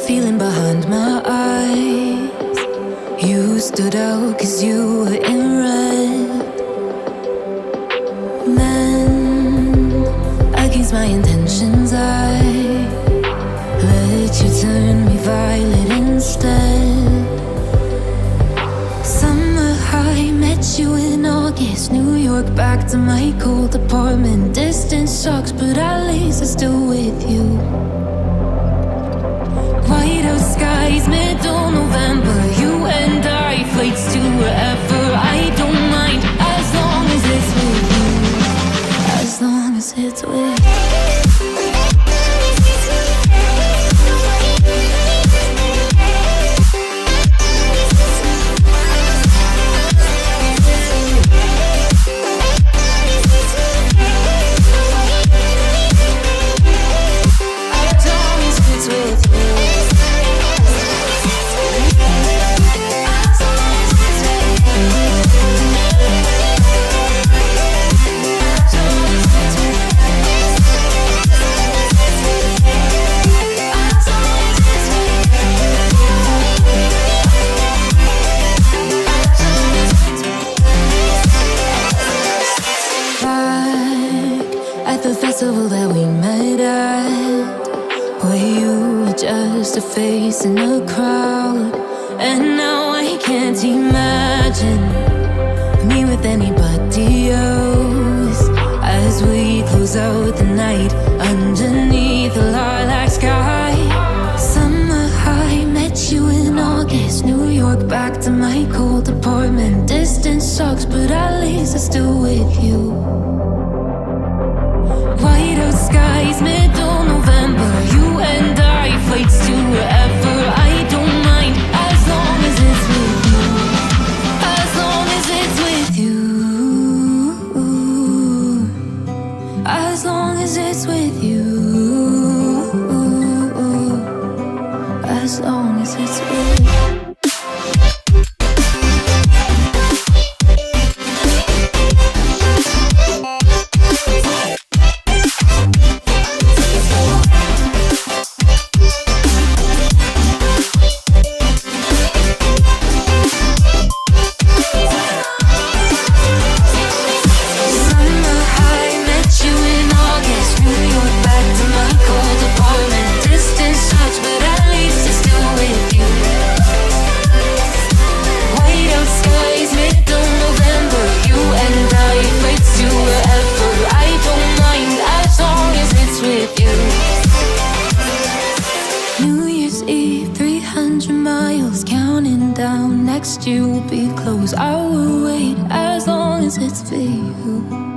feeling behind my eyes. You stood out 'cause you were in red. Then, against my intentions, I let you turn me violet instead. Summer high, met you in August. New York, back to my cold apartment. Distance sucks, but at least I'm still with you. White out skies, middle November. You and I, flights to wherever. I don't mind, as long as it's with you. As long as it's with you. At the festival that we met at, where you were just a face in a crowd. And now I can't imagine me with anybody else. As we close out the night underneath the lilac sky. Summer high, met you in August. New York, back to my cold apartment. Distance sucks, but at least I'm still with you. White out skies, middle November. You and I, flights to wherever. I don't mind, as long as it's with you. As long as it's with you. As long as it's with you. As long as it's with you. New Year's Eve, 300 miles, counting down. Next year will be close. I will wait as long as it's for you.